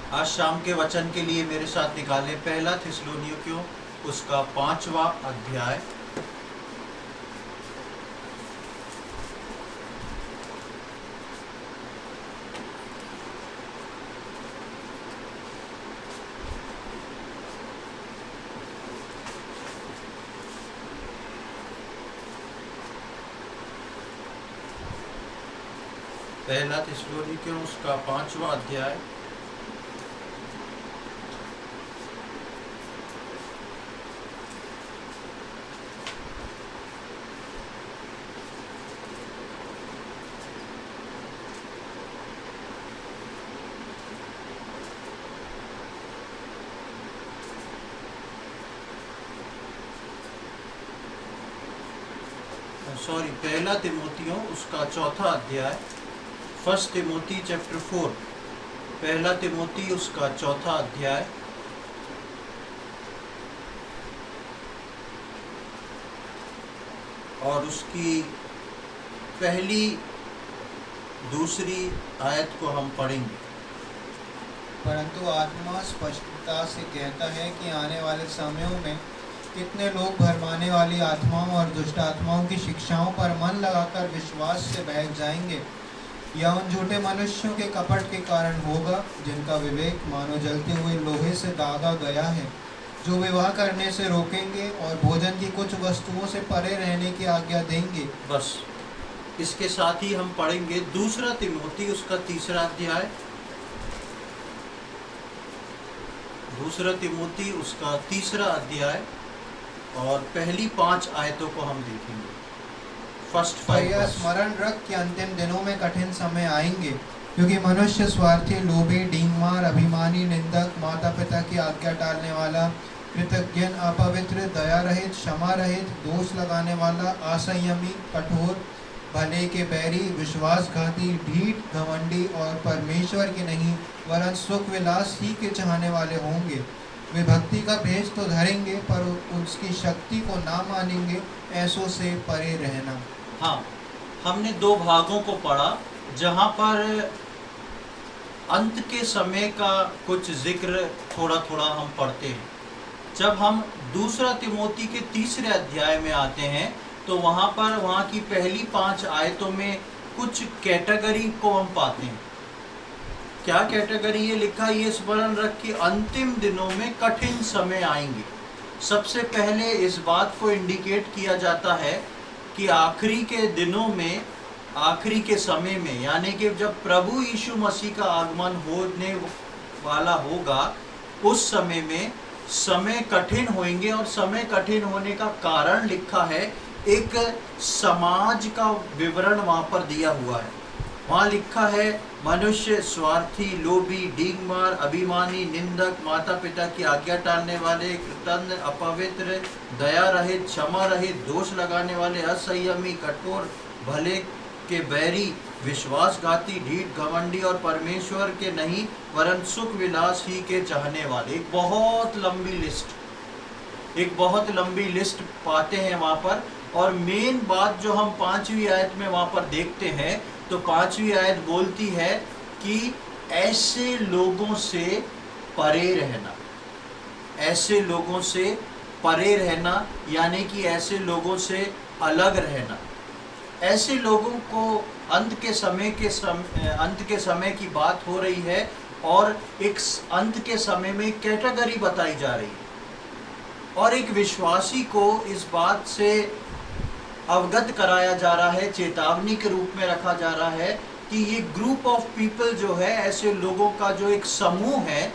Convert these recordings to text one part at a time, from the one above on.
आज शाम के वचन के लिए मेरे साथ निकालें पहला थिस्सलुनीकियों उसका 5वां अध्याय। पहला थिस्सलुनीकियों उसका 5वां अध्याय। पहला तिमोथियों उसका 4था अध्याय। First Timothy chapter 4। पहला तिमोथी उसका 4था अध्याय। और उसकी पहली दूसरी आयत को हम पढ़ेंगे। परंतु आत्मा स्पष्टता से कहता है कि आने वाले समयों में कितने लोग भरमाने वाली आत्माओं और दुष्ट आत्माओं की शिक्षाओं पर मन लगाकर विश्वास से बहक जाएंगे। यह उन झूठे मनुष्यों के कपट के कारण होगा जिनका विवेक मानो जलते हुए लोहे से दागा गया है, जो विवाह करने से रोकेंगे और भोजन की कुछ वस्तुओं से परे रहने की आज्ञा देंगे। बस इसके साथ ही हम पढ़ेंगे दूसरा तिमोथी उसका 3रा अध्याय। दूसरा तिमोथी उसका 3रा अध्याय और पहली 5 आयतों को हम देखेंगे। फर्स्ट 5 यह स्मरण रख कि अंतिम दिनों में कठिन समय आएंगे, क्योंकि मनुष्य स्वार्थी, लोभी, डींगमार, अभिमानी, निंदक, माता पिता की आज्ञा टालने वाला, कृतज्ञ, अपवित्र, दया रहित, क्षमा रहित, दोष लगाने वाला, असंयमी, कठोर, भले के बैरी, विश्वासघाती, ढीठ, घमंडी और परमेश्वर के नहीं वरन सुख विलास ही के चाहने वाले होंगे। वे भक्ति का भेष तो धरेंगे पर उसकी शक्ति को ना मानेंगे। ऐसों से परे रहना। हाँ, हमने 2 भागों को पढ़ा जहाँ पर अंत के समय का कुछ जिक्र थोड़ा थोड़ा हम पढ़ते हैं। जब हम दूसरा तिमोथी के 3रे अध्याय में आते हैं तो वहाँ पर वहाँ की पहली 5 आयतों में कुछ कैटेगरी को हम पाते हैं। क्या कैटेगरी ये लिखा, ये स्मरण रख कि अंतिम दिनों में कठिन समय आएंगे। सबसे पहले इस बात को इंडिकेट किया जाता है कि आखिरी के दिनों में, आखिरी के समय में, यानी कि जब प्रभु यीशु मसीह का आगमन होने वाला होगा उस समय में समय कठिन होंगे। और समय कठिन होने का कारण लिखा है, एक समाज का विवरण वहाँ पर दिया हुआ है। वहाँ लिखा है मनुष्य स्वार्थी, लोभी, डींगमार, अभिमानी, निंदक, माता पिता की आज्ञा टालने वाले, कृतज्ञ, अपवित्र, दया रहित, क्षमा रहित, दोष लगाने वाले, असंयमी, कठोर, भले के बैरी, विश्वासघाती, ढीठ, घमंडी और परमेश्वर के नहीं वरन सुख विलास ही के चाहने वाले। एक बहुत लंबी लिस्ट पाते हैं वहाँ पर। और मेन बात जो हम 5वीं आयत में वहाँ पर देखते हैं, तो 5वीं आयत बोलती है कि ऐसे लोगों से परे रहना। ऐसे लोगों से परे रहना यानी कि ऐसे लोगों से अलग रहना। ऐसे लोगों को अंत के समय की बात हो रही है और एक अंत के समय में कैटेगरी बताई जा रही है। और एक विश्वासी को इस बात से अवगत कराया जा रहा है, चेतावनी के रूप में रखा जा रहा है कि ये ग्रुप ऑफ पीपल जो है, ऐसे लोगों का जो एक समूह है,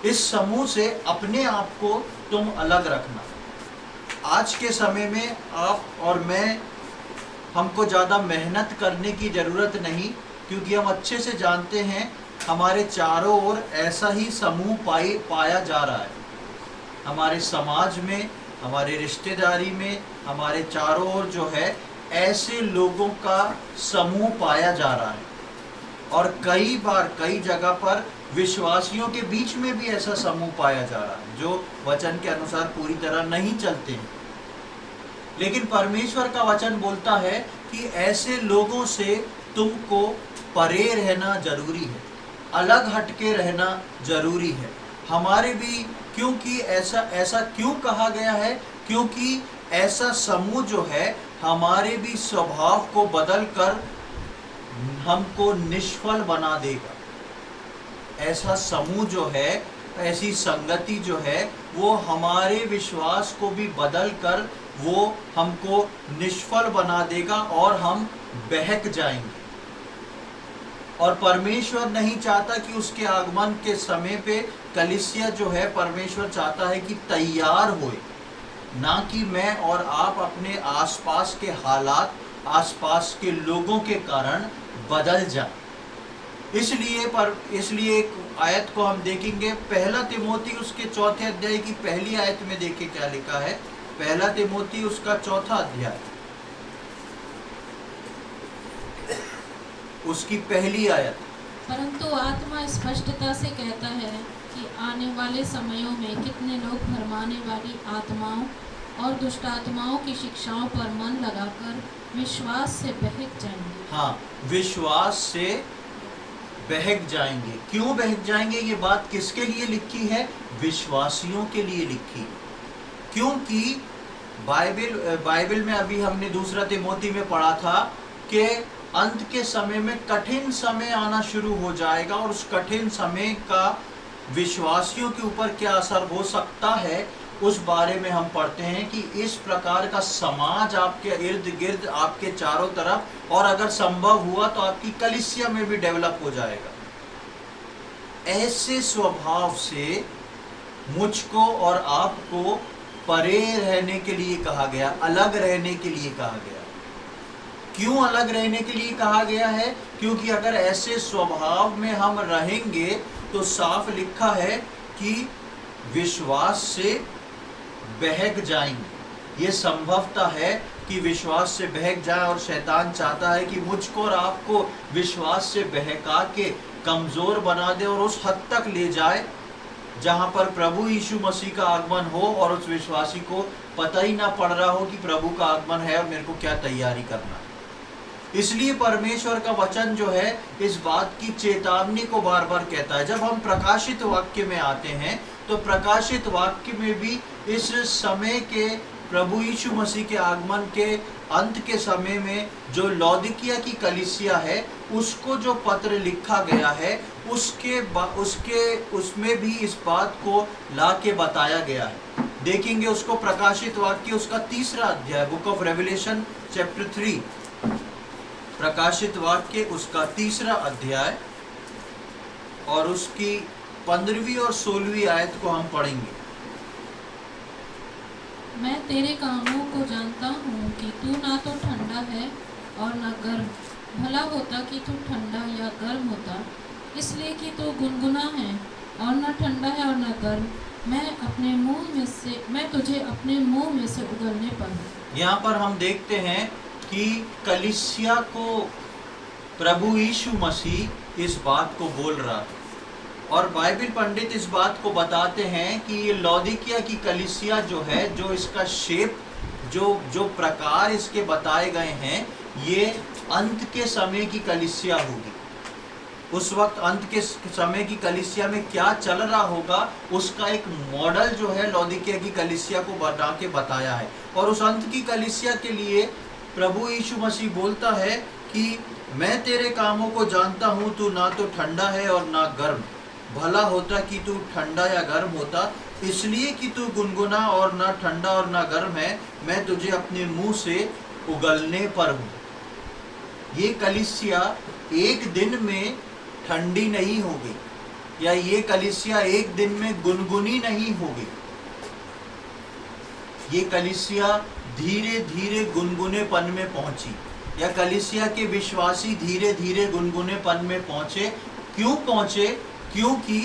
इस समूह से अपने आप को तुम अलग रखना। आज के समय में आप और मैं, हमको ज़्यादा मेहनत करने की ज़रूरत नहीं, क्योंकि हम अच्छे से जानते हैं हमारे चारों ओर ऐसा ही समूह पाया जा रहा है। हमारे समाज में, हमारे रिश्तेदारी में, हमारे चारों ओर जो है ऐसे लोगों का समूह पाया जा रहा है। और कई बार कई जगह पर विश्वासियों के बीच में भी ऐसा समूह पाया जा रहा है जो वचन के अनुसार पूरी तरह नहीं चलते हैं। लेकिन परमेश्वर का वचन बोलता है कि ऐसे लोगों से तुमको परे रहना जरूरी है। अलग हटके रहना जरूरी है हमारे भी। क्योंकि ऐसा क्यों कहा गया है? क्योंकि ऐसा समूह जो है हमारे भी स्वभाव को बदल कर हमको निष्फल बना देगा। ऐसा समूह जो है, ऐसी संगति जो है, वो हमारे विश्वास को भी बदल कर वो हमको निष्फल बना देगा और हम बहक जाएंगे। और परमेश्वर नहीं चाहता कि उसके आगमन के समय पे कलीसिया जो है, परमेश्वर चाहता है कि तैयार होए, ना कि मैं और आप अपने आसपास के हालात, आसपास के लोगों के कारण बदल जाए। इसलिए एक आयत को हम देखेंगे, पहला तिमोथी उसके 4 अध्याय की पहली आयत में देखिए क्या लिखा है। पहला तिमोथी उसका 4 अध्याय उसकी पहली आयत। परंतु आत्मा स्पष्टता से कहता है कि आने वाले समयों में कितने लोग भरमाने वाली आत्माओं और दुष्ट आत्माओं की शिक्षाओं पर मन लगाकर विश्वास से बहक जाएंगे। हाँ, विश्वास से बहक जाएंगे। क्यों बहक जाएंगे? ये बात किसके लिए लिखी है? विश्वासियों के लिए लिखी। क्योंकि बाइबल में अभी हमने 2 तिमोथी में पढ़ा था कि अंत के समय में कठिन समय आना शुरू हो जाएगा और उस कठिन समय का विश्वासियों के ऊपर क्या असर हो सकता है, उस बारे में हम पढ़ते हैं कि इस प्रकार का समाज आपके इर्द गिर्द, आपके चारों तरफ, और अगर संभव हुआ तो आपकी कलीसिया में भी डेवलप हो जाएगा। ऐसे स्वभाव से मुझको और आपको परे रहने के लिए कहा गया, अलग रहने के लिए कहा गया। क्यों अलग रहने के लिए कहा गया है? क्योंकि अगर ऐसे स्वभाव में हम रहेंगे तो साफ लिखा है कि विश्वास से बहक जाएंगे। ये संभवता है कि विश्वास से बहक जाए, और शैतान चाहता है कि मुझको और आपको विश्वास से बहका के कमज़ोर बना दे और उस हद तक ले जाए जहाँ पर प्रभु यीशु मसीह का आगमन हो और उस विश्वासी को पता ही ना पड़ रहा हो कि प्रभु का आगमन है और मेरे को क्या तैयारी करना है। इसलिए परमेश्वर का वचन जो है इस बात की चेतावनी को बार बार कहता है। जब हम प्रकाशित वाक्य में आते हैं तो प्रकाशित वाक्य में भी इस समय के प्रभु यीशु मसीह के आगमन के अंत के समय में जो लौदीकिया की कलीसिया है उसको जो पत्र लिखा गया है उसमें भी इस बात को ला के बताया गया है। देखेंगे उसको, प्रकाशित वाक्य उसका 3 अध्याय, बुक ऑफ रेवलेशन चैप्टर 3, प्रकाशित वाक्य उसका 3 अध्याय और उसकी 15वीं और 16वीं आयत को हम पढ़ेंगे। मैं तेरे कामों को जानता हूँ कि तू ना तो ठंडा है और न गर्म। भला होता कि तू ठंडा या गर्म होता, इसलिए कि तू गुनगुना है और न ठंडा है और न गर्म। मैं तुझे अपने मुंह में से उगलने पर हूँ। यहाँ पर हम देखते हैं कि कलीसिया को प्रभु यीशु मसीह इस बात को बोल रहा है, और बाइबल पंडित इस बात को बताते हैं कि ये लौदीकिया की कलीसिया जो है, जो इसका शेप, जो प्रकार इसके बताए गए हैं, ये अंत के समय की कलीसिया होगी। उस वक्त अंत के समय की कलीसिया में क्या चल रहा होगा उसका एक मॉडल जो है लौदीकिया की कलीसिया को बता के बताया है। और उस अंत की कलीसिया के लिए प्रभु यीशु मसीह बोलता है कि मैं तेरे कामों को जानता हूँ, तू ना तो ठंडा है और ना गर्म। भला होता कि तू ठंडा या गर्म होता, इसलिए कि तू गुनगुना और ना ठंडा और ना गर्म है, मैं तुझे अपने मुंह से उगलने पर हूँ। ये कलीसिया एक दिन में ठंडी नहीं हो गई, या ये कलीसिया एक दिन में गुनगुनी नहीं हो गई। ये कलीसिया धीरे धीरे गुनगुनेपन में पहुंची, या कलीसिया के विश्वासी धीरे धीरे गुनगुनेपन में पहुंचे। क्यों पहुंचे? क्योंकि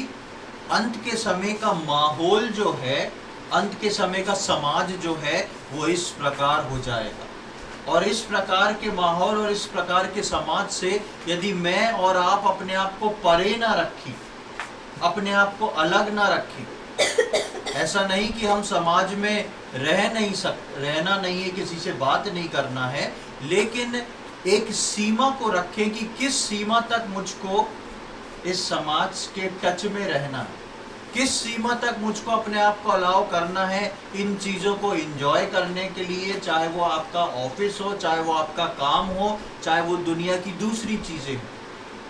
अंत के समय का माहौल जो है, अंत के समय का समाज जो है वो इस प्रकार हो जाएगा। और इस प्रकार के माहौल और इस प्रकार के समाज से यदि मैं और आप अपने आप को परे ना रखें, अपने आप को अलग ना रखें, ऐसा नहीं कि हम समाज में रहना नहीं है, किसी से बात नहीं करना है, लेकिन एक सीमा को रखें कि किस सीमा तक मुझको इस समाज के टच में रहना है, किस सीमा तक मुझको अपने आप को अलाउ करना है इन चीज़ों को एंजॉय करने के लिए, चाहे वो आपका ऑफिस हो, चाहे वो आपका काम हो, चाहे वो दुनिया की दूसरी चीज़ें हो।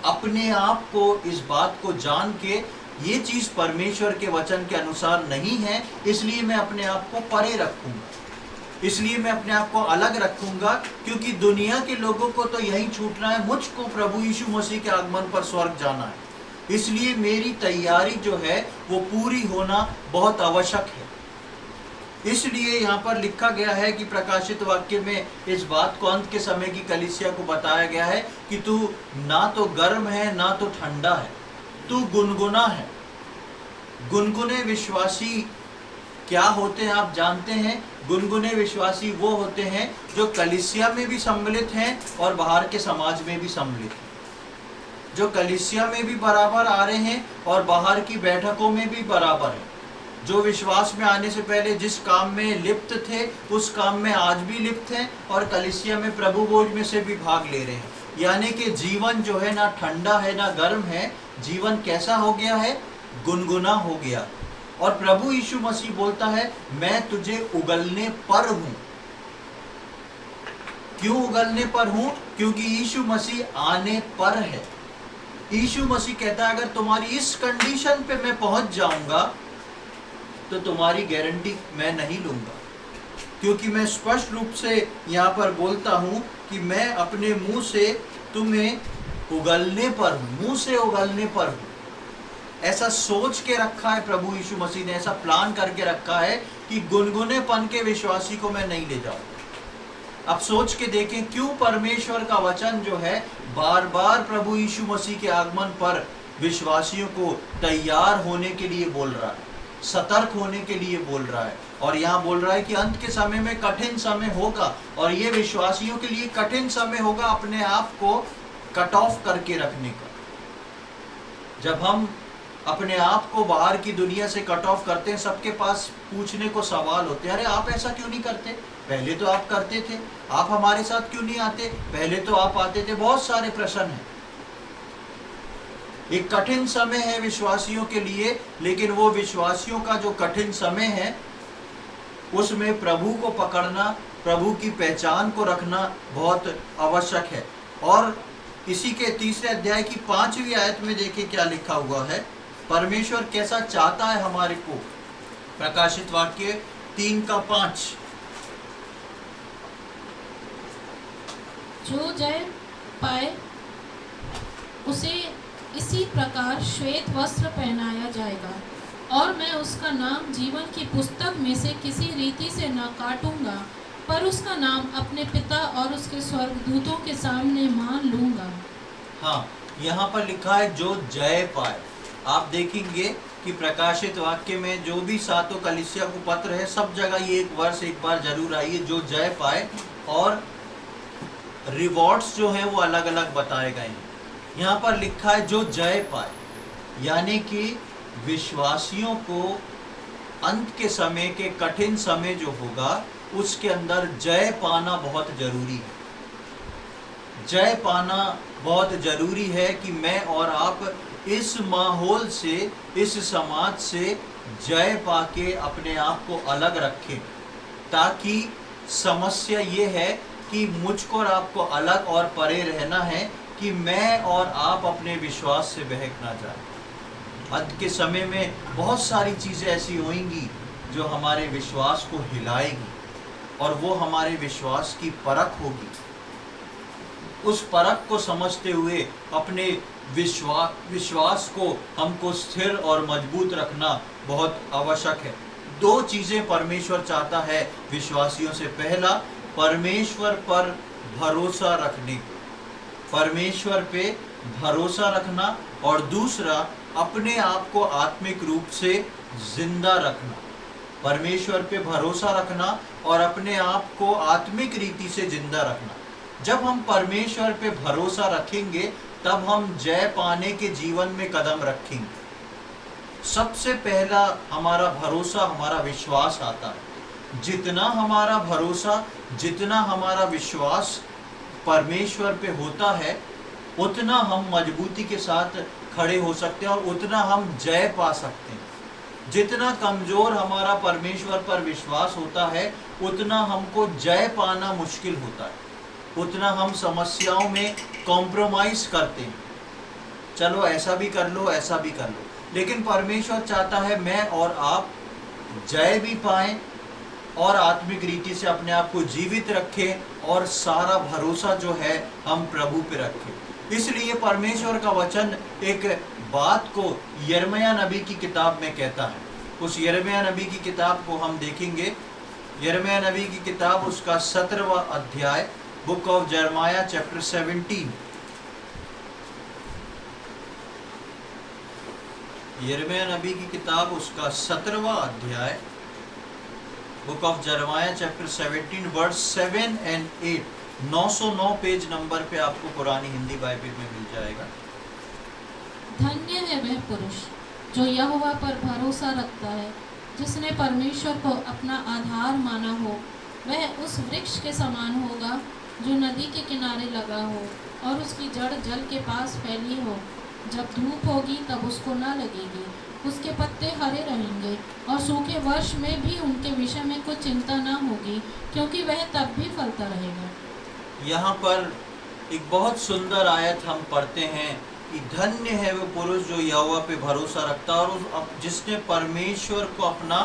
अपने आप को इस बात को जान के ये चीज़ परमेश्वर के वचन के अनुसार नहीं है, इसलिए मैं अपने आप को परे रखूँगा, इसलिए मैं अपने आप को अलग रखूँगा, क्योंकि दुनिया के लोगों को तो यही छूटना है, मुझको प्रभु यीशु मसीह के आगमन पर स्वर्ग जाना है। इसलिए मेरी तैयारी जो है वो पूरी होना बहुत आवश्यक है। इसलिए यहाँ पर लिखा गया है कि प्रकाशित वाक्य में इस बात को अंत के समय की कलीसिया को बताया गया है कि तू ना तो गर्म है ना तो ठंडा है, तू गुनगुना है। गुनगुने विश्वासी क्या होते हैं आप जानते हैं? गुनगुने विश्वासी वो होते हैं जो कलीसिया में भी सम्मिलित हैं और बाहर के समाज में भी सम्मिलित हैं, जो कलीसिया में भी बराबर आ रहे हैं और बाहर की बैठकों में भी बराबर हैं, जो विश्वास में आने से पहले जिस काम में लिप्त थे उस काम में आज भी लिप्त हैं और कलीसिया में प्रभु भोज में से भी भाग ले रहे हैं। यानी कि जीवन जो है ना ठंडा है ना गर्म है, जीवन कैसा हो गया है? गुनगुना हो गया। और प्रभु यीशु मसीह बोलता है मैं तुझे उगलने पर हूं। क्यों उगलने पर हूं? क्योंकि यीशु मसीह आने पर है। यीशु मसीह कहता है अगर तुम्हारी इस कंडीशन पे मैं पहुंच जाऊंगा तो तुम्हारी गारंटी मैं नहीं लूंगा, क्योंकि मैं स्पष्ट रूप से यहाँ पर बोलता हूं कि मैं अपने मुंह से तुम्हें उगलने पर हूं, मुंह से उगलने पर हूं। ऐसा सोच के रखा है प्रभु यीशु मसीह ने, ऐसा प्लान करके रखा है कि गुनगुनेपन के विश्वासी को मैं नहीं ले जाऊंगा। अब सोच के देखें क्यों परमेश्वर का वचन जो है बार बार प्रभु यीशु मसीह के आगमन पर विश्वासियों को तैयार होने के लिए बोल रहा है, सतर्क होने के लिए बोल रहा है। और यहाँ बोल रहा है कि अंत के समय में कठिन समय होगा और ये विश्वासियों के लिए कठिन समय होगा अपने आप को कट ऑफ करके रखने का। जब हम अपने आप को बाहर की दुनिया से कट ऑफ करते हैं, सबके पास पूछने को सवाल होते हैं, अरे आप ऐसा क्यों नहीं करते? पहले तो आप करते थे। आप हमारे साथ क्यों नहीं आते? पहले तो आप आते थे। बहुत सारे प्रश्न हैं। एक कठिन समय है विश्वासियों के लिए, लेकिन वो विश्वासियों का जो कठिन समय है उसमें प्रभु को पकड़ना, प्रभु की पहचान को रखना बहुत आवश्यक है। और इसी के 3 अध्याय की 5वीं आयत में देखिए क्या लिखा हुआ है, परमेश्वर कैसा चाहता है हमारे को। प्रकाशित वाक्य 3:5, जो जय पाए उसे इसी प्रकार श्वेत वस्त्र पहनाया जाएगा और मैं उसका नाम जीवन की पुस्तक में से किसी रीति से न काटूंगा, पर उसका नाम अपने पिता और उसके स्वर्गदूतों के सामने मान लूंगा। हाँ, यहाँ पर लिखा है जो जय पाए। आप देखेंगे कि प्रकाशित वाक्य में जो भी 7 कलीसिया को पत्र है, सब जगह ये एक वर्ष एक बार जरूर आई है, जो जय पाए। और रिवॉर्ड्स जो हैं वो अलग अलग बताए गए हैं। यहाँ पर लिखा है जो जय पाए, यानी कि विश्वासियों को अंत के समय के कठिन समय जो होगा उसके अंदर जय पाना बहुत जरूरी है। जय पाना बहुत जरूरी है कि मैं और आप इस माहौल से, इस समाज से जय पाके अपने आप को अलग रखें, ताकि समस्या ये है कि मुझको और आपको अलग और परे रहना है कि मैं और आप अपने विश्वास से बहक ना जाए। अंत के समय में बहुत सारी चीज़ें ऐसी होंगी जो हमारे विश्वास को हिलाएगी और वो हमारे विश्वास की परख होगी। उस परख को समझते हुए अपने विश्वास को हमको स्थिर और मजबूत रखना बहुत आवश्यक है। 2 चीज़ें परमेश्वर चाहता है विश्वासियों से। पहला, परमेश्वर पर भरोसा रखने, परमेश्वर पे भरोसा रखना, और दूसरा अपने आप को आत्मिक रूप से जिंदा रखना। परमेश्वर पे भरोसा रखना और अपने आप को आत्मिक रीति से जिंदा रखना। जब हम परमेश्वर पे भरोसा रखेंगे तब हम जय पाने के जीवन में कदम रखेंगे। सबसे पहला हमारा भरोसा, हमारा विश्वास आता है। जितना हमारा भरोसा, जितना हमारा विश्वास परमेश्वर पे होता है, उतना हम मजबूती के साथ खड़े हो सकते हैं और उतना हम जय पा सकते हैं। जितना कमजोर हमारा परमेश्वर पर विश्वास होता है उतना हमको जय पाना मुश्किल होता है, उतना हम समस्याओं में कॉम्प्रोमाइज करते हैं। चलो ऐसा भी कर लो, ऐसा भी कर लो, लेकिन परमेश्वर चाहता है मैं और आप जय भी पाएं और आत्मिक रीति से अपने आप को जीवित रखें और सारा भरोसा जो है हम प्रभु पे रखें। इसलिए परमेश्वर का वचन एक बात को यिर्मयाह नबी की किताब में कहता है। उस यिर्मयाह नबी की किताब को हम देखेंगे। यिर्मयाह नबी की किताब उसका 17वां अध्याय, बुक ऑफ यिर्मयाह चैप्टर 17। यिर्मयाह नबी की किताब उसका 17वां अध्याय, बुक ऑफ यिर्मयाह chapter 17 verse 7 and 8। 909 page number पे आपको पुरानी हिंदी बाइबल में मिल जाएगा। धन्य है वह पुरुष जो यहोवा पर भरोसा रखता है, जिसने परमेश्वर को अपना आधार माना हो। वह उस वृक्ष के समान होगा जो नदी के किनारे लगा हो और उसकी जड़ जल के पास फैली हो। जब धूप होगी तब उसको न लगेगी, उसके पत्ते हरे रहेंगे और सूखे वर्ष में भी उनके विषय में कोई चिंता न होगी, क्योंकि वह तब भी फलता रहेगा। यहाँ पर एक बहुत सुंदर आयत हम पढ़ते हैं कि धन्य है वो पुरुष जो यहोवा पे भरोसा रखता है और जिसने परमेश्वर को अपना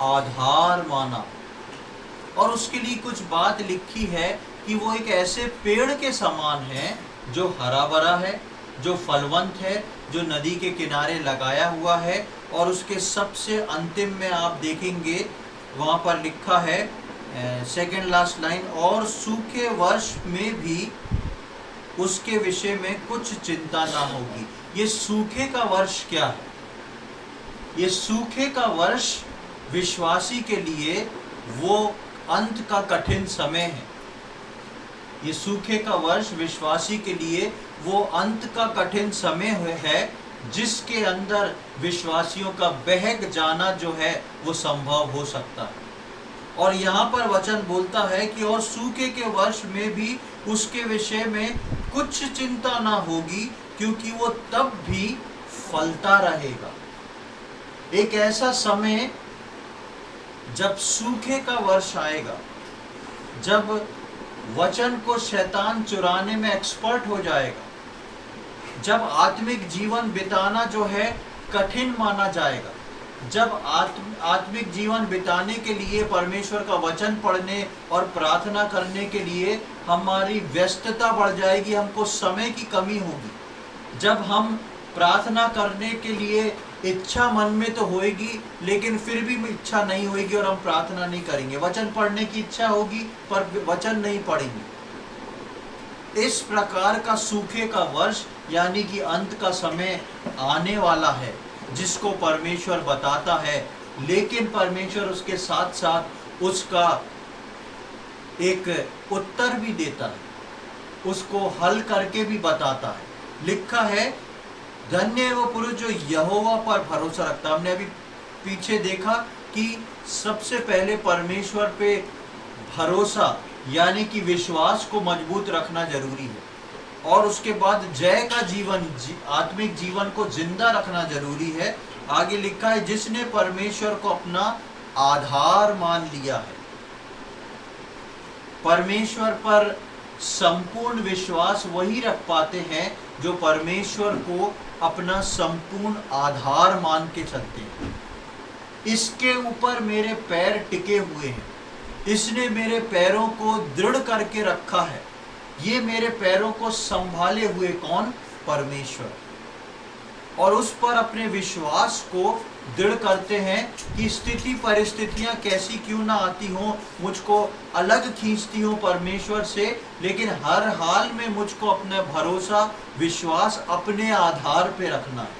आधार माना। और उसके लिए कुछ बात लिखी है कि वो एक ऐसे पेड़ के समान है जो हरा भरा है, जो फलवंत है, जो नदी के किनारे लगाया हुआ है। और उसके सबसे अंतिम में आप देखेंगे वहाँ पर लिखा है सेकेंड लास्ट लाइन, और सूखे वर्ष में भी उसके विषय में कुछ चिंता ना होगी। ये सूखे का वर्ष क्या है? ये सूखे का वर्ष विश्वासी के लिए वो अंत का कठिन समय है। ये सूखे का वर्ष विश्वासी के लिए वो अंत का कठिन समय है जिसके अंदर विश्वासियों का बहक जाना जो है वो संभव हो सकता है। और यहाँ पर वचन बोलता है कि और सूखे के वर्ष में भी उसके विषय में कुछ चिंता ना होगी, क्योंकि वो तब भी फलता रहेगा। एक ऐसा समय जब सूखे का वर्ष आएगा, जब वचन को शैतान चुराने में एक्सपर्ट हो जाएगा, जब आत्मिक जीवन बिताना जो है कठिन माना जाएगा, जब आत्मिक जीवन बिताने के लिए परमेश्वर का वचन पढ़ने और प्रार्थना करने के लिए हमारी व्यस्तता बढ़ जाएगी, हमको समय की कमी होगी। जब हम प्रार्थना करने के लिए इच्छा मन में तो होएगी, लेकिन फिर भी इच्छा नहीं होगी और हम प्रार्थना नहीं करेंगे। वचन पढ़ने की इच्छा होगी पर वचन नहीं पढ़ेंगे। इस प्रकार का सूखे का वर्ष यानी कि अंत का समय आने वाला है, जिसको परमेश्वर बताता है। लेकिन परमेश्वर उसके साथ साथ उसका एक उत्तर भी देता है, उसको हल करके भी बताता है। लिखा है धन्य है वो पुरुष जो यहोवा पर भरोसा रखता है। हमने अभी पीछे देखा कि सबसे पहले परमेश्वर पे भरोसा यानी कि विश्वास को मजबूत रखना जरूरी है, और उसके बाद जय का जीवन, आत्मिक जीवन को जिंदा रखना जरूरी है। आगे लिखा है जिसने परमेश्वर को अपना आधार मान लिया है। परमेश्वर पर संपूर्ण विश्वास वही रख पाते हैं जो परमेश्वर को अपना संपूर्ण आधार मान के चलते हैं। इसके ऊपर मेरे पैर टिके हुए हैं, इसने मेरे पैरों को दृढ़ करके रखा है। ये मेरे पैरों को संभाले हुए कौन? परमेश्वर। और उस पर अपने विश्वास को दृढ़ करते हैं कि स्थिति परिस्थितियां कैसी क्यों ना आती हों, मुझको अलग खींचती हों परमेश्वर से, लेकिन हर हाल में मुझको अपना भरोसा विश्वास अपने आधार पे रखना है।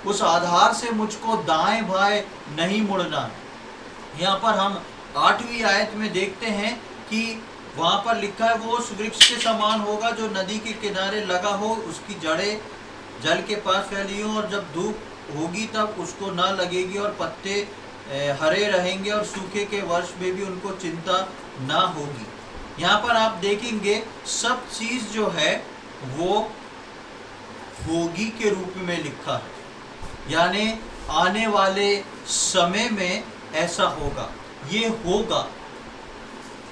उस आधार से मुझको दाएं बाएं नहीं मुड़ना है। यहाँ पर हम 8वीं आयत में देखते हैं कि वहाँ पर लिखा है वो उस वृक्ष के समान होगा जो नदी के किनारे लगा हो, उसकी जड़ें जल के पास फैली हो, और जब धूप होगी तब उसको ना लगेगी और पत्ते हरे रहेंगे और सूखे के वर्ष में भी उनको चिंता ना होगी। यहाँ पर आप देखेंगे सब चीज़ जो है वो होगी के रूप में लिखा है, यानी आने वाले समय में ऐसा होगा, ये होगा।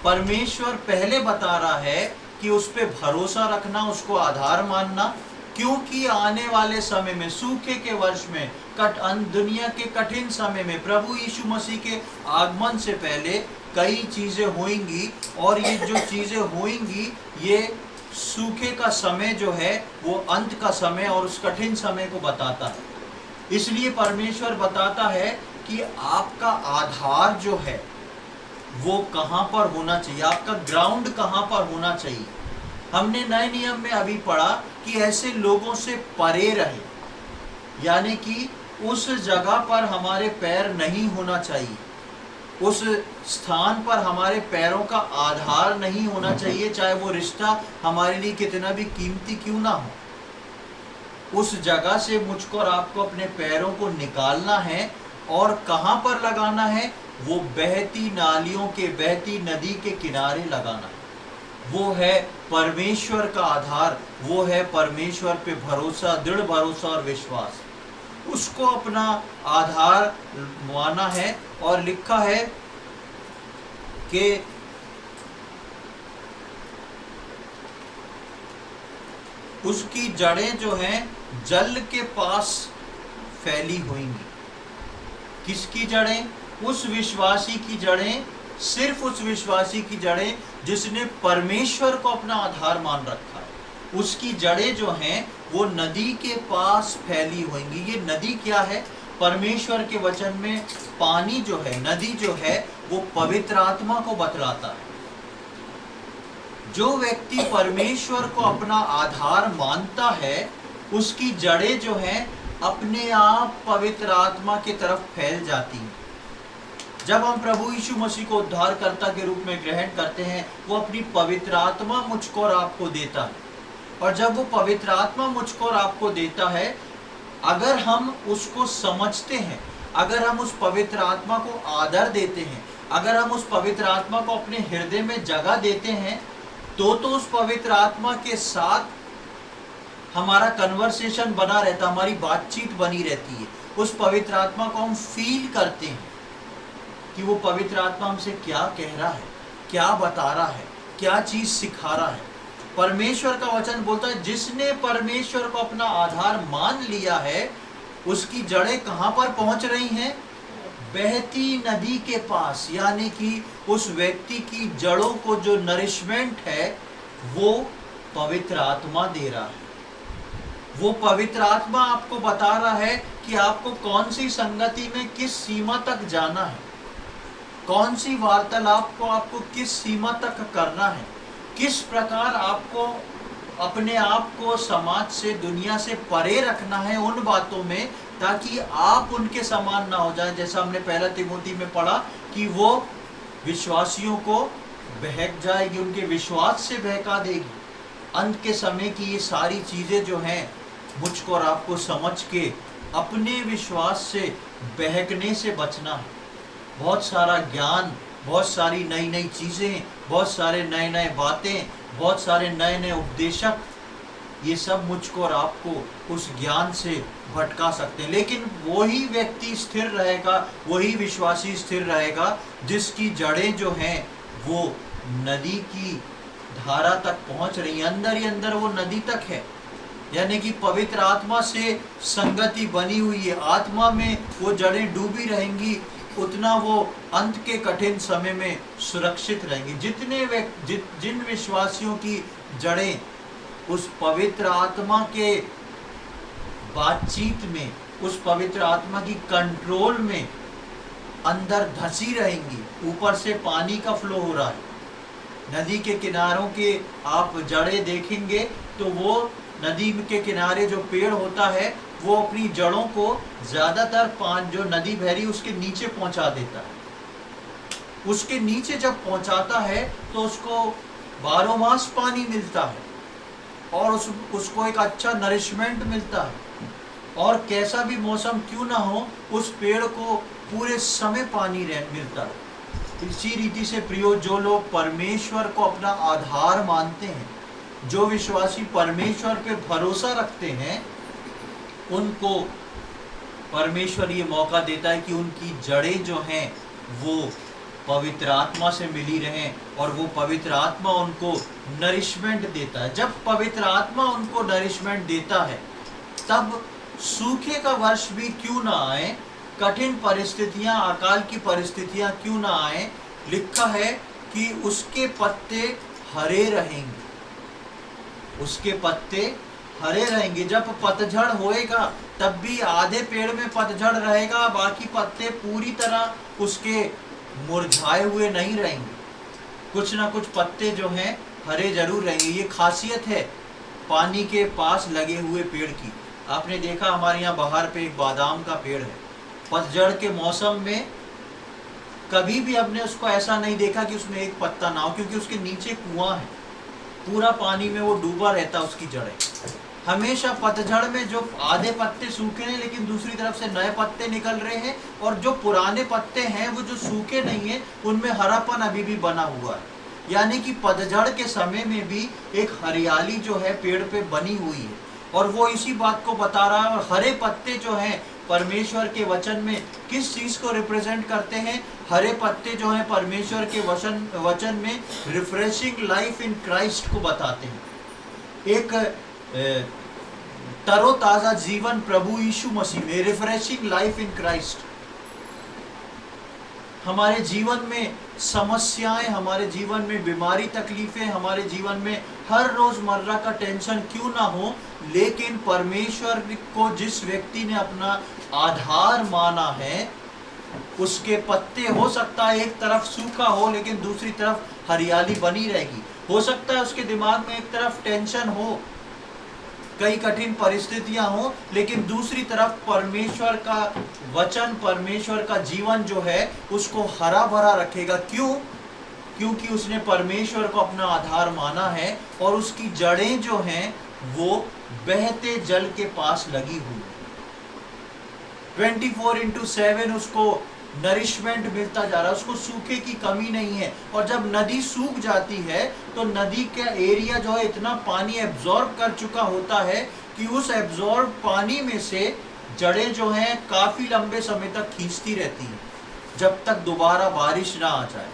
परमेश्वर पहले बता रहा है कि उस पे भरोसा रखना, उसको आधार मानना, क्योंकि आने वाले समय में, सूखे के वर्ष में, दुनिया के कठिन समय में, प्रभु यीशु मसीह के आगमन से पहले कई चीजें होंगी, और ये जो चीजें होंगी ये सूखे का समय जो है वो अंत का समय और उस कठिन समय को बताता है। इसलिए परमेश्वर बताता है कि आपका आधार जो है वो कहाँ पर होना चाहिए, आपका ग्राउंड कहाँ पर होना चाहिए। हमने नए नियम में अभी पढ़ा कि ऐसे लोगों से परे रहे, यानी कि उस जगह पर हमारे पैर नहीं होना चाहिए, उस स्थान पर हमारे पैरों का आधार नहीं होना चाहिए, चाहे वो रिश्ता हमारे लिए कितना भी कीमती क्यों ना हो। उस जगह से मुझको और आपको अपने पैरों को निकालना है, और कहाँ पर लगाना है, वो बहती नालियों के, बहती नदी के किनारे लगाना है। वो है परमेश्वर का आधार, वो है परमेश्वर पे भरोसा, दृढ़ भरोसा और विश्वास, उसको अपना आधार माना है। और लिखा है कि उसकी जड़ें जो हैं जल के पास फैली होंगी। किसकी जड़ें? उस विश्वासी की जड़ें, सिर्फ उस विश्वासी की जड़ें जिसने परमेश्वर को अपना आधार मान रखा है। उसकी जड़ें जो हैं वो नदी के पास फैली होंगी। ये नदी क्या है? परमेश्वर के वचन में पानी जो है, नदी जो है, वो पवित्र आत्मा को बतलाता है। जो व्यक्ति परमेश्वर को अपना आधार मानता है, उसकी जड़ें जो हैं अपने आप पवित्र आत्मा की तरफ फैल जाती हैं। जब हम प्रभु यीशु मसीह को उद्धारकर्ता के रूप में ग्रहण करते हैं, वो अपनी पवित्र आत्मा मुझको और आपको देता है। और जब वो पवित्र आत्मा मुझको और आपको देता है, अगर हम उसको समझते हैं, अगर हम उस पवित्र आत्मा को आदर देते हैं, अगर हम उस पवित्र आत्मा को अपने हृदय में जगह देते हैं, तो उस पवित्र आत्मा के साथ हमारा कन्वर्सेशन बना रहता, हमारी बातचीत बनी रहती है। उस पवित्र आत्मा को हम फील करते हैं कि वो पवित्र आत्मा हमसे क्या कह रहा है, क्या बता रहा है, क्या चीज सिखा रहा है। परमेश्वर का वचन बोलता है, जिसने परमेश्वर को अपना आधार मान लिया है, उसकी जड़ें कहाँ पर पहुंच रही हैं? बहती नदी के पास। यानी कि उस व्यक्ति की जड़ों को जो नरिशमेंट है वो पवित्र आत्मा दे रहा है। वो पवित्र आत्मा आपको बता रहा है कि आपको कौन सी संगति में किस सीमा तक जाना है, कौन सी वार्तालाप को आपको किस सीमा तक करना है, किस प्रकार आपको अपने आप को समाज से, दुनिया से परे रखना है उन बातों में, ताकि आप उनके समान ना हो जाए। जैसा हमने पहला तिमोथी में पढ़ा कि वो विश्वासियों को बहक जाएगी, उनके विश्वास से बहका देगी। अंत के समय की ये सारी चीज़ें जो हैं, मुझको और आपको समझ के अपने विश्वास से बहकने से बचना है। बहुत सारा ज्ञान, बहुत सारी नई नई चीज़ें, बहुत सारे नए नए बातें, बहुत सारे नए नए उपदेशक, ये सब मुझको और आपको उस ज्ञान से भटका सकते हैं। लेकिन वही व्यक्ति स्थिर रहेगा, वही विश्वासी स्थिर रहेगा जिसकी जड़ें जो हैं वो नदी की धारा तक पहुंच रही है, अंदर ही अंदर वो नदी तक है। यानी कि पवित्र आत्मा से संगति बनी हुई है, आत्मा में वो जड़ें डूबी रहेंगी, उतना वो अंत के कठिन समय में सुरक्षित रहेंगी। जिन विश्वासियों की जड़ें उस पवित्र आत्मा के बातचीत में, उस पवित्र आत्मा की कंट्रोल में अंदर धसी रहेंगी, ऊपर से पानी का फ्लो हो रहा है, नदी के किनारों के आप जड़ें देखेंगे तो वो नदी के किनारे जो पेड़ होता है वो अपनी जड़ों को ज़्यादातर जो नदी बह रही उसके नीचे पहुंचा देता है। उसके नीचे जब पहुंचाता है तो उसको 12 मास पानी मिलता है और उसको एक अच्छा नरिशमेंट मिलता है। और कैसा भी मौसम क्यों ना हो, उस पेड़ को पूरे समय पानी मिलता है। इसी रीति से प्रियो, जो लोग परमेश्वर को अपना आधार मानते हैं, जो विश्वासी परमेश्वर पे भरोसा रखते हैं, उनको परमेश्वर ये मौका देता है कि उनकी जड़ें जो हैं वो पवित्र आत्मा से मिली रहें और वो पवित्र आत्मा उनको नरिशमेंट देता है। जब पवित्र आत्मा उनको नरिशमेंट देता है तब सूखे का वर्ष भी क्यों ना आए, कठिन परिस्थितियां, अकाल की परिस्थितियां क्यों ना आए, लिखा है कि उसके पत्ते हरे रहेंगे, उसके पत्ते हरे रहेंगे। जब पतझड़ होएगा तब भी आधे पेड़ में पतझड़ रहेगा, बाकी पत्ते पूरी तरह उसके मुरझाए हुए नहीं रहेंगे, कुछ ना कुछ पत्ते जो हैं हरे जरूर रहेंगे। ये खासियत है पानी के पास लगे हुए पेड़ की। आपने देखा हमारे यहाँ बाहर पे एक बादाम का पेड़ है, पतझड़ के मौसम में कभी भी हमने उसको ऐसा नहीं देखा कि उसमें एक पत्ता ना हो, क्योंकि उसके नीचे कुआं है, पूरा पानी में वो डूबा रहता है उसकी जड़ें। हमेशा पतझड़ में जो आधे पत्ते सूखे हैं लेकिन दूसरी तरफ से नए पत्ते निकल रहे हैं, और जो पुराने पत्ते हैं वो जो सूखे नहीं है उनमें हरापन अभी भी बना हुआ है। यानी कि पतझड़ के समय में भी एक हरियाली जो है पेड़ पे बनी हुई है, और वो इसी बात को बता रहा है। और हरे पत्ते जो हैं परमेश्वर के वचन में किस चीज को रिप्रेजेंट करते हैं? हरे पत्ते जो हैं परमेश्वर के वचन में रिफ्रेशिंग लाइफ इन क्राइस्ट को बताते हैं। एक तरोताजा जीवन प्रभु यीशु मसीह में, रिफ्रेशिंग लाइफ इन क्राइस्ट। हमारे जीवन में समस्याएं, हमारे जीवन में बीमारी तकलीफें, हमारे जीवन में हर रोजमर्रा का टेंशन क्यों ना हो, लेकिन परमेश्वर को जिस व्यक्ति ने अपना आधार माना है उसके पत्ते हो सकता है एक तरफ सूखा हो लेकिन दूसरी तरफ हरियाली बनी रहेगी। हो सकता है उसके दिमाग में एक तरफ टेंशन हो, कई कठिन परिस्थितियां हो, लेकिन दूसरी तरफ परमेश्वर का वचन, परमेश्वर का जीवन जो है उसको हरा भरा रखेगा। क्यों? क्योंकि उसने परमेश्वर को अपना आधार माना है और उसकी जड़ें जो हैं वो बहते जल के पास लगी हुई है। 24/7 उसको नरिशमेंट मिलता जा रहा है, उसको सूखे की कमी नहीं है। और जब नदी सूख जाती है तो नदी का एरिया जो है इतना पानी एब्जॉर्ब कर चुका होता है कि उस एब्जॉर्ब पानी में से जड़ें जो हैं काफी लंबे समय तक खींचती रहती हैं जब तक दोबारा बारिश ना आ जाए।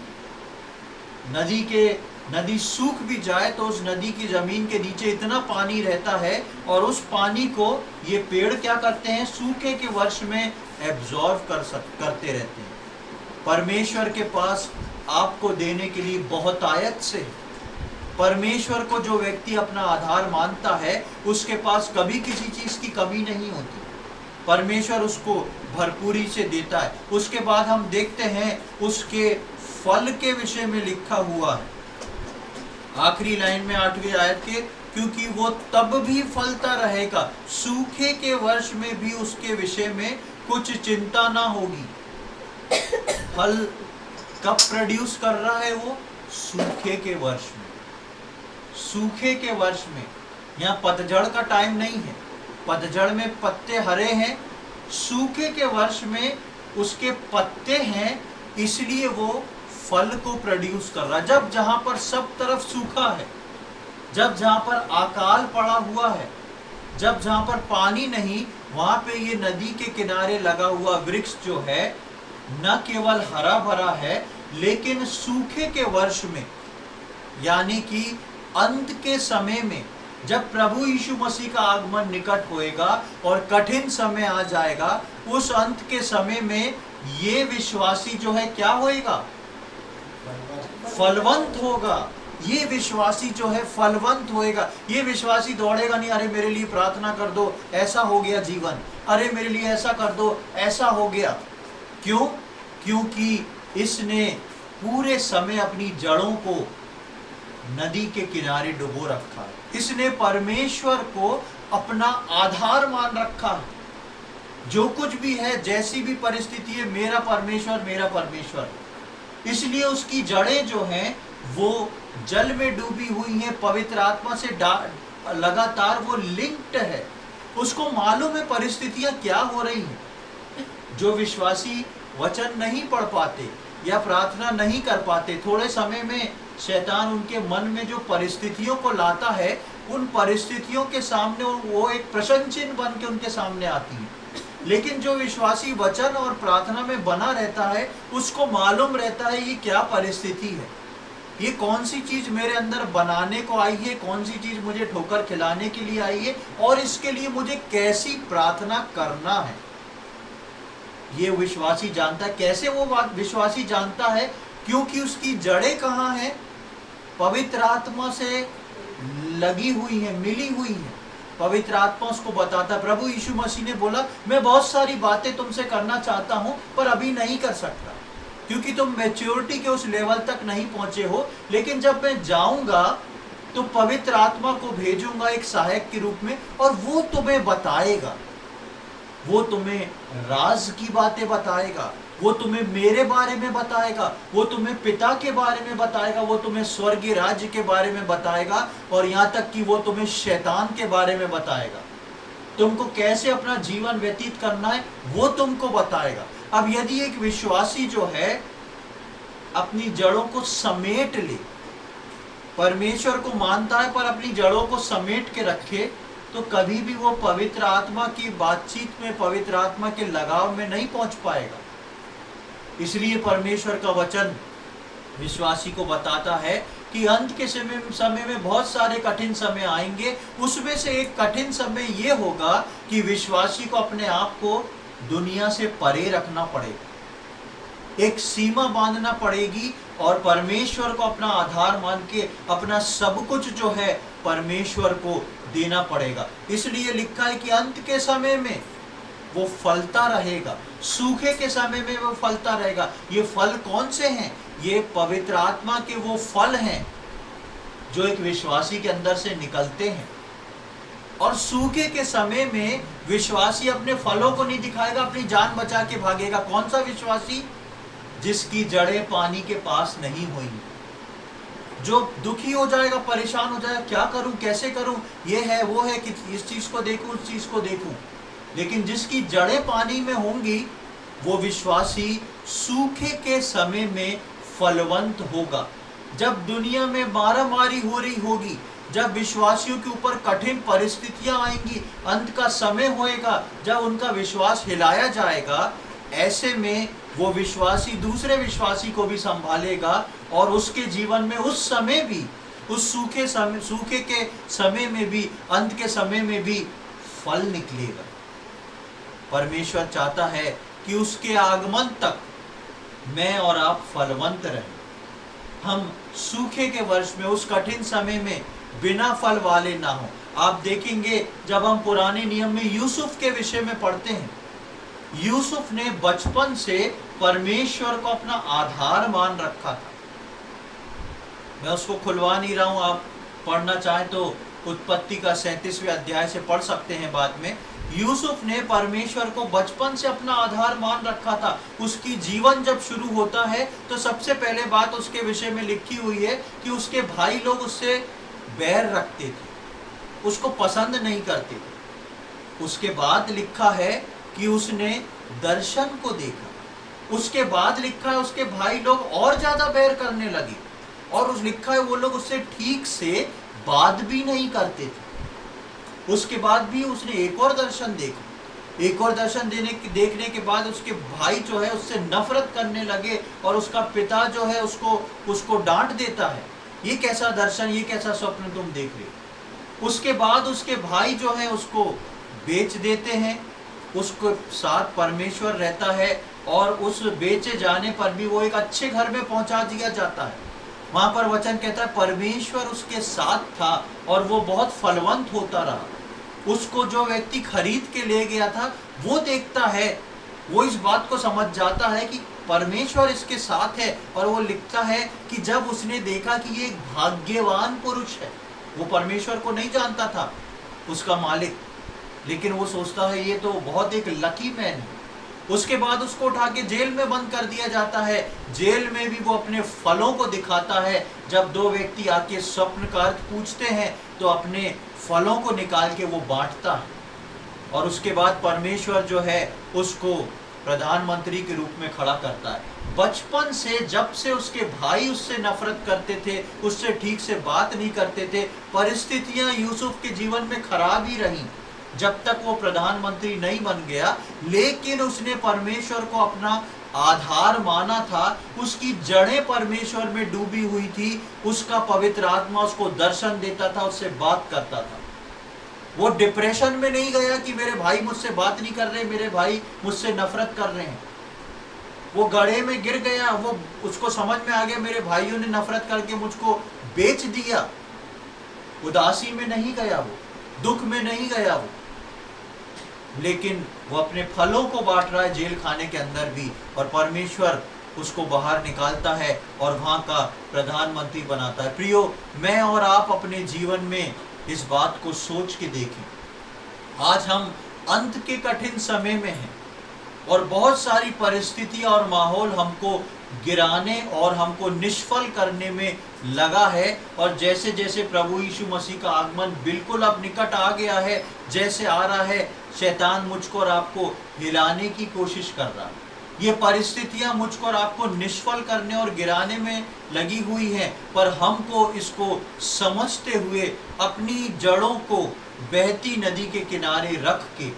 नदी सूख भी जाए तो उस नदी की जमीन के नीचे इतना पानी रहता है और उस पानी को ये पेड़ क्या करते हैं, सूखे के वर्ष में एब्जॉर्ब करते रहते हैं। परमेश्वर के पास आपको देने के लिए बहुत आयत से, परमेश्वर को जो व्यक्ति अपना आधार मानता है उसके पास कभी किसी चीज की कमी नहीं होती, परमेश्वर उसको भरपूरी से देता है। उसके बाद हम देखते हैं उसके फल के विषय में लिखा हुआ है आखिरी लाइन में 8वीं आयत के, क्योंकि वो तब भी फलता रहेगा, सूखे के वर्ष में भी उसके विषय में कुछ चिंता ना होगी। फल कब प्रोड्यूस कर रहा है वो? सूखे के वर्ष में। सूखे के वर्ष में, यहाँ पतझड़ का टाइम नहीं है, पतझड़ में पत्ते हरे हैं, सूखे के वर्ष में उसके पत्ते हैं, इसलिए वो फल को प्रोड्यूस कर रहा है। जब जहां पर सब तरफ सूखा है, जब जहां पर अकाल पड़ा हुआ है, जब जहां पर पानी नहीं, वहां पे ये नदी के किनारे लगा हुआ वृक्ष जो है न केवल हरा भरा है, लेकिन सूखे के वर्ष में यानी कि अंत के समय में जब प्रभु यीशु मसीह का आगमन निकट होएगा और कठिन समय आ जाएगा, उस अंत के समय में ये विश्वासी जो है क्या होएगा? फलवंत होगा। ये विश्वासी जो है फलवंत होएगा। ये विश्वासी दौड़ेगा नहीं, अरे मेरे लिए प्रार्थना कर दो, ऐसा हो गया जीवन, अरे मेरे लिए ऐसा कर दो, ऐसा हो गया। क्यों? क्योंकि इसने पूरे समय अपनी जड़ों को नदी के किनारे डुबो रखा है। इसने परमेश्वर को अपना आधार मान रखा है। जो कुछ भी है, जैसी भी परिस्थिति है, मेरा परमेश्वर, मेरा परमेश्वर। इसलिए उसकी जड़ें जो हैं वो जल में डूबी हुई हैं, पवित्र आत्मा से लगातार वो लिंक्ड है। उसको मालूम है परिस्थितियां क्या हो रही हैं। जो विश्वासी वचन नहीं पढ़ पाते या प्रार्थना नहीं कर पाते, थोड़े समय में शैतान उनके मन में जो परिस्थितियों को लाता है उन परिस्थितियों के सामने वो एक प्रश्न चिन्ह बन के उनके सामने आती है। लेकिन जो विश्वासी वचन और प्रार्थना में बना रहता है, उसको मालूम रहता है ये क्या परिस्थिति है, ये कौन सी चीज मेरे अंदर बनाने को आई है, कौन सी चीज मुझे ठोकर खिलाने के लिए आई है, और इसके लिए मुझे कैसी प्रार्थना करना है। ये विश्वासी जानता है। कैसे वो विश्वासी जानता है? क्योंकि उसकी जड़ें कहाँ हैं? पवित्र आत्मा से लगी हुई है, मिली हुई है। पवित्र आत्मा उसको बताता है। प्रभु यीशु मसीह ने बोला, मैं बहुत सारी बातें तुमसे करना चाहता हूं, पर अभी नहीं कर सकता, क्योंकि तुम मैच्योरिटी के उस लेवल तक नहीं पहुंचे हो। लेकिन जब मैं जाऊंगा तो पवित्र आत्मा को भेजूंगा एक सहायक के रूप में, और वो तुम्हें बताएगा, वो तुम्हें राज की बातें बताएगा, वो तुम्हें मेरे बारे में बताएगा, वो तुम्हें पिता के बारे में बताएगा, वो तुम्हें स्वर्गीय राज्य के बारे में बताएगा, और यहाँ तक कि वो तुम्हें शैतान के बारे में बताएगा। तुमको कैसे अपना जीवन व्यतीत करना है वो तुमको बताएगा। अब यदि एक विश्वासी जो है अपनी जड़ों को समेट ले, परमेश्वर को मानता है पर अपनी जड़ों को समेट के रखे, तो कभी भी वो पवित्र आत्मा की बातचीत में, पवित्र आत्मा के लगाव में नहीं पहुंच पाएगा। इसलिए परमेश्वर का वचन विश्वासी को बताता है कि अंत के समय में बहुत सारे कठिन समय आएंगे। उसमें से एक कठिन समय ये होगा कि विश्वासी को अपने आप को दुनिया से परे रखना पड़ेगा, एक सीमा बांधना पड़ेगी, और परमेश्वर को अपना आधार मान के अपना सब कुछ जो है परमेश्वर को देना पड़ेगा। इसलिए लिखा है कि अंत के समय में वो फलता रहेगा, सूखे के समय में वो फलता रहेगा। ये फल कौन से हैं? ये पवित्र आत्मा के वो फल हैं जो एक विश्वासी के अंदर से निकलते हैं। और सूखे के समय में विश्वासी अपने फलों को नहीं दिखाएगा, अपनी जान बचा के भागेगा। कौन सा विश्वासी? जिसकी जड़ें पानी के पास नहीं हुई, जो दुखी हो जाएगा, परेशान हो जाएगा, क्या करूं, कैसे करूं, ये है वो है, कि इस चीज को देखूं, उस चीज को देखूं। लेकिन जिसकी जड़ें पानी में होंगी, वो विश्वासी सूखे के समय में फलवंत होगा। जब दुनिया में मारामारी हो रही होगी, जब विश्वासियों के ऊपर कठिन परिस्थितियां आएंगी, अंत का समय होएगा, जब उनका विश्वास हिलाया जाएगा, ऐसे में वो विश्वासी दूसरे विश्वासी को भी संभालेगा, और उसके जीवन में उस समय भी, उस सूखे के समय में भी, अंत के समय में भी फल निकलेगा। परमेश्वर चाहता है कि उसके आगमन तक मैं और आप फलवंत रहें। हम सूखे के वर्ष में, उस कठिन समय में बिना फल वाले ना हो। आप देखेंगे जब हम पुराने नियम में यूसुफ के विषय में पढ़ते हैं, यूसुफ ने बचपन से परमेश्वर को अपना आधार मान रखा था। मैं उसको खुलवा नहीं रहा हूं, आप पढ़ना चाहें तो उत्पत्ति का 37वें अध्याय से पढ़ सकते हैं बाद में। यूसुफ ने परमेश्वर को बचपन से अपना आधार मान रखा था। उसकी जीवन जब शुरू होता है तो सबसे पहले बात उसके विषय में लिखी हुई है कि उसके भाई लोग उससे बैर रखते थे, उसको पसंद नहीं करते थे। उसके बाद लिखा है कि उसने दर्शन को देखा। उसके बाद लिखा है उसके भाई लोग और ज्यादा बैर करने लगे, और उस लिखा है वो लोग उससे ठीक से बात भी नहीं करते थे। उसके बाद भी उसने एक और दर्शन देखा। एक और दर्शन देखने के बाद उसके भाई जो है उससे नफरत करने लगे, और उसका पिता जो है उसको डांट देता है, ये कैसा दर्शन, ये कैसा स्वप्न तुम देख रहे हो। उसके बाद उसके भाई जो है उसको बेच देते हैं, उसके साथ परमेश्वर रहता है, और उस बेचे जाने पर भी वो एक अच्छे घर में पहुंचा दिया जाता है। वहां पर वचन कहता है परमेश्वर उसके साथ था और वो बहुत फलवंत होता रहा। उसको जो व्यक्ति खरीद के ले गया था वो देखता है, वो इस बात को समझ जाता है कि परमेश्वर इसके साथ है, और वो लिखता है कि जब उसने देखा कि ये एक भाग्यवान पुरुष है, वो परमेश्वर को नहीं जानता था उसका मालिक, लेकिन वो सोचता है ये तो बहुत एक लकी मैन है। उसके बाद उसको उठा के जेल में बंद कर दिया जाता है। जेल में भी वो अपने फलों को दिखाता है। जब दो व्यक्ति आके स्वप्न का अर्थ पूछते हैं तो अपने फलों को निकाल के वो बांटता है, और उसके बाद परमेश्वर जो है उसको प्रधानमंत्री के रूप में खड़ा करता है। बचपन से, जब से उसके भाई उससे नफरत करते थे, उससे ठीक से बात नहीं करते थे, परिस्थितियां यूसुफ के जीवन में खराब ही रही जब तक वो प्रधानमंत्री नहीं बन गया, लेकिन उसने परमेश्वर को अपना आधार माना था, उसकी जड़ें परमेश्वर में डूबी हुई थी, उसका पवित्र आत्मा उसको दर्शन देता था, उससे बात करता था। वो डिप्रेशन में नहीं गया कि मेरे भाई मुझसे बात नहीं कर रहे, मेरे भाई मुझसे नफरत कर रहे हैं। वो गड्ढे में गिर गया, वो उसको समझ में आ गया मेरे भाइयों ने नफरत करके मुझको बेच दिया। उदासी में नहीं गया, वो दुख में नहीं गया वो, लेकिन वो अपने फलों को बांट रहा है जेल खाने के अंदर भी, और परमेश्वर उसको बाहर निकालता है और वहां का प्रधानमंत्री बनाता है। प्रियो, मैं और आप अपने जीवन में इस बात को सोच के देखें। आज हम अंत के कठिन समय में हैं और बहुत सारी परिस्थितियां और माहौल हमको गिराने और हमको निष्फल करने में लगा है, और जैसे जैसे प्रभु यीशु मसीह का आगमन बिल्कुल अब निकट आ गया है, जैसे आ रहा है, शैतान मुझको और आपको हिलाने की कोशिश कर रहा है। ये परिस्थितियां मुझको और आपको निष्फल करने और गिराने में लगी हुई हैं, पर हमको इसको समझते हुए अपनी जड़ों को बहती नदी के किनारे रख के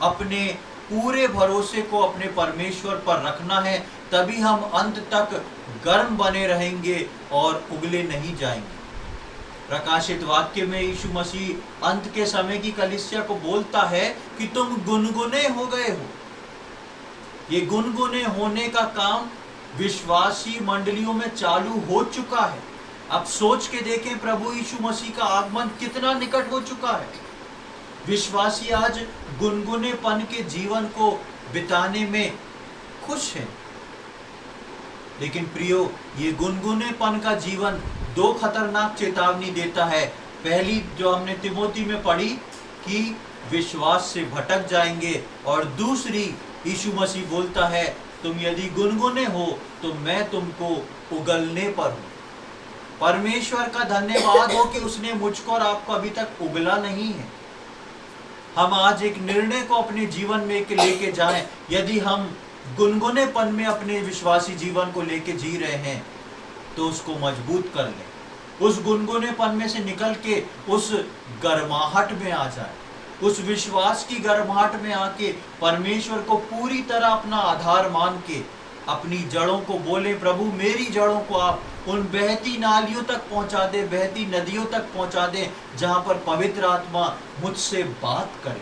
अपने पूरे भरोसे को अपने परमेश्वर पर रखना है, तभी हम अंत तक गर्म बने रहेंगे और उगले नहीं जाएंगे। प्रकाशित वाक्य में यीशु मसीह अंत के समय की कलीसिया को बोलता है कि तुम गुनगुने हो गए हो। ये गुनगुने होने का काम विश्वासी मंडलियों में चालू हो चुका है। अब सोच के देखें, प्रभु यीशु मसीह का आगमन कितना निकट हो चुका है। विश्वासी आज गुनगुनेपन के जीवन को बिताने में खुश है, लेकिन प्रियो, ये गुनगुनेपन का जीवन दो खतरनाक चेतावनी देता है। पहली जो हमने तिमोथी में पढ़ी कि विश्वास से भटक जाएंगे, और दूसरी यीशु मसीह बोलता है तुम यदि गुनगुने हो तो मैं तुमको उगलने पर हूं। परमेश्वर का धन्यवाद हो कि उसने मुझको और आपको अभी तक उगला नहीं है। हम आज एक निर्णय को अपने जीवन में लेके जाएं। यदि हम गुनगुनेपन में अपने विश्वासी जीवन को लेके जी रहे हैं तो उसको मजबूत कर लें। उस गुनगुनेपन में से निकल के उस गर्माहट में आ जाए, उस विश्वास की गर्माहट में आके परमेश्वर को पूरी तरह अपना आधार मान के अपनी जड़ों को बोले, प्रभु मेरी जड़ों को आप उन बहती नालियों तक पहुंचा दे, बहती नदियों तक पहुंचा दे, जहां पर पवित्र आत्मा मुझसे बात करे,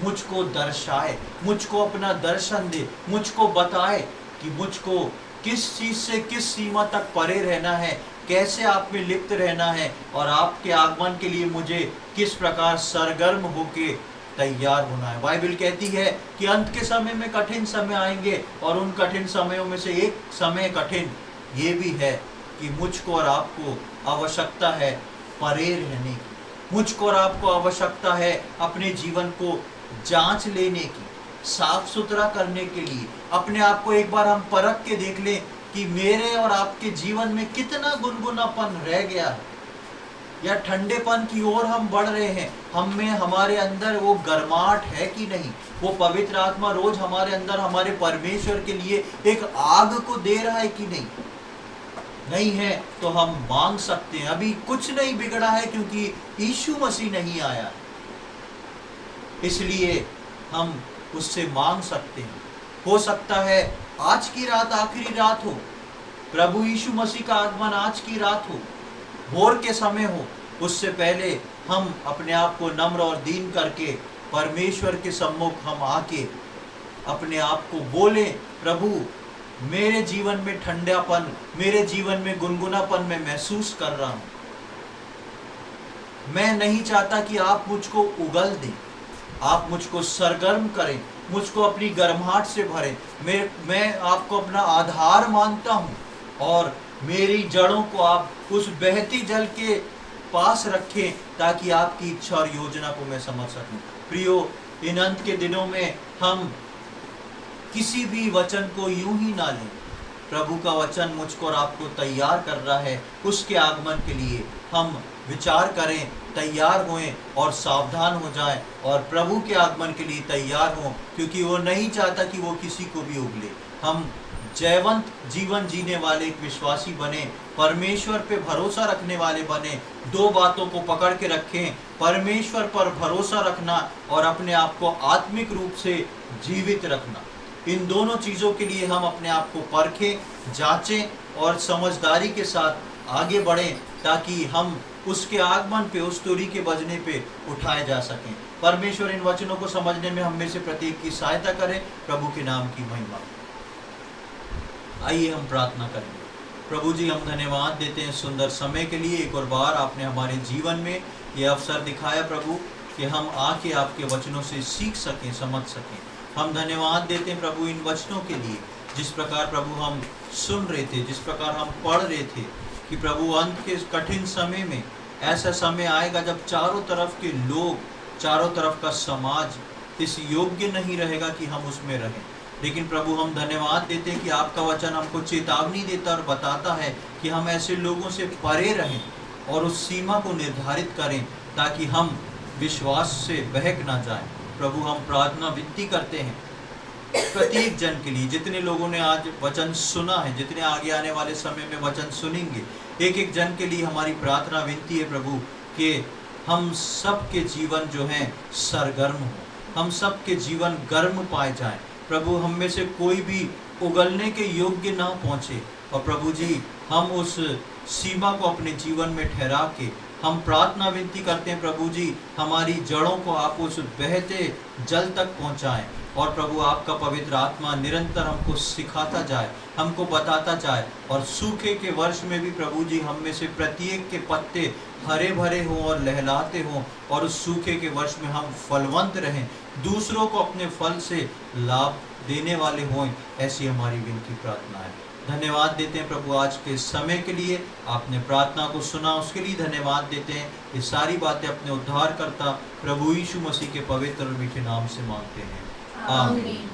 मुझको दर्शाए, मुझको अपना दर्शन दे, मुझको बताए कि मुझको किस चीज से किस सीमा तक परे रहना है, कैसे आप में लिप्त रहना है, और आपके आगमन के लिए मुझे किस प्रकार सरगर्म होके तैयार होना है। बाइबल कहती है कि अंत के समय में कठिन समय आएंगे, और उन कठिन समयों में से एक समय कठिन ये भी है कि मुझको और आपको आवश्यकता है परे रहने की। मुझको और आपको आवश्यकता है अपने जीवन को जांच लेने की, साफ सुथरा करने के लिए। अपने आप को एक बार हम परख के देख लें कि मेरे और आपके जीवन में कितना गुनगुनापन रह गया है, या ठंडेपन की ओर हम बढ़ रहे हैं। हम में, हमारे अंदर वो गर्माहट है कि नहीं, वो पवित्र आत्मा रोज हमारे अंदर हमारे परमेश्वर के लिए एक आग को दे रहा है कि नहीं। नहीं है तो हम मांग सकते हैं। अभी कुछ नहीं बिगड़ा है क्योंकि यीशु मसीह नहीं आया, इसलिए हम उससे मांग सकते हैं। हो सकता है आज की रात आखिरी रात हो, प्रभु यीशु मसीह का आगमन आज की रात हो, भोर के समय हो। उससे पहले हम अपने आप को नम्र और दीन करके परमेश्वर के सम्मुख हम आके अपने आप को बोले, प्रभु मेरे जीवन में ठंडापन, मेरे जीवन में गुनगुनापन मैं महसूस कर रहा हूं। मैं नहीं चाहता कि आप मुझको उगल दें, आप मुझको सरगर्म करें, मुझको अपनी गर्माहट से भरें। मैं आपको अपना आधार मानता हूं, और मेरी जड़ों को आप उस बहती जल के पास रखें ताकि आपकी इच्छा और योजना को मैं समझ सकूं। प्रियो, इन अंत के दिनों में हम किसी भी वचन को यूं ही ना लें। प्रभु का वचन मुझको और आपको तैयार कर रहा है उसके आगमन के लिए। हम विचार करें, तैयार होएं और सावधान हो जाएं और प्रभु के आगमन के लिए तैयार हों, क्योंकि वो नहीं चाहता कि वो किसी को भी उगले। हम जयवंत जीवन जीने वाले एक विश्वासी बने, परमेश्वर पे भरोसा रखने वाले बने। दो बातों को पकड़ के रखें, परमेश्वर पर भरोसा रखना और अपने आप को आत्मिक रूप से जीवित रखना। इन दोनों चीज़ों के लिए हम अपने आप को परखें, जांचें और समझदारी के साथ आगे बढ़ें, ताकि हम उसके आगमन पे, उस तुरी के बजने पे उठाए जा सकें। परमेश्वर इन वचनों को समझने में हम में से प्रत्येक की सहायता करें। प्रभु के नाम की महिमा। आइए हम प्रार्थना करेंगे। प्रभु जी, हम धन्यवाद देते हैं सुंदर समय के लिए। एक और बार आपने हमारे जीवन में ये अवसर दिखाया प्रभु कि हम आके आपके वचनों से सीख सकें, समझ सकें। हम धन्यवाद देते हैं प्रभु इन वचनों के लिए, जिस प्रकार प्रभु हम सुन रहे थे, जिस प्रकार हम पढ़ रहे थे कि प्रभु अंत के कठिन समय में ऐसा समय आएगा जब चारों तरफ के लोग, चारों तरफ का समाज इस योग्य नहीं रहेगा कि हम उसमें रहें। लेकिन प्रभु हम धन्यवाद देते हैं कि आपका वचन हमको चेतावनी देता और बताता है कि हम ऐसे लोगों से परे रहें और उस सीमा को निर्धारित करें, ताकि हम विश्वास से बहक ना जाएं। प्रभु हम प्रार्थना विनती करते हैं प्रत्येक जन के लिए, जितने लोगों ने आज वचन सुना है, जितने आगे आने वाले समय में वचन सुनेंगे, एक एक जन के लिए हमारी प्रार्थना विनती है प्रभु कि हम सब के जीवन जो हैं सरगर्म हो, हम सब के जीवन गर्म पाए जाएं। प्रभु हम में से कोई भी उगलने के योग्य ना पहुँचे, और प्रभु जी हम उस सीमा को अपने जीवन में ठहरा के हम प्रार्थना विनती करते हैं प्रभु जी, हमारी जड़ों को आप उस बहते जल तक पहुँचाएँ। और प्रभु आपका पवित्र आत्मा निरंतर हमको सिखाता जाए, हमको बताता जाए, और सूखे के वर्ष में भी प्रभु जी हम में से प्रत्येक के पत्ते हरे भरे हों और लहलाते हों, और उस सूखे के वर्ष में हम फलवंत रहें, दूसरों को अपने फल से लाभ देने वाले हों। ऐसी हमारी विनती प्रार्थना है। धन्यवाद देते हैं प्रभु आज के समय के लिए, आपने प्रार्थना को सुना उसके लिए धन्यवाद देते हैं। ये सारी बातें अपने उद्धारकर्ता प्रभु यीशु मसीह के पवित्र और मीठे नाम से मांगते हैं, आमीन।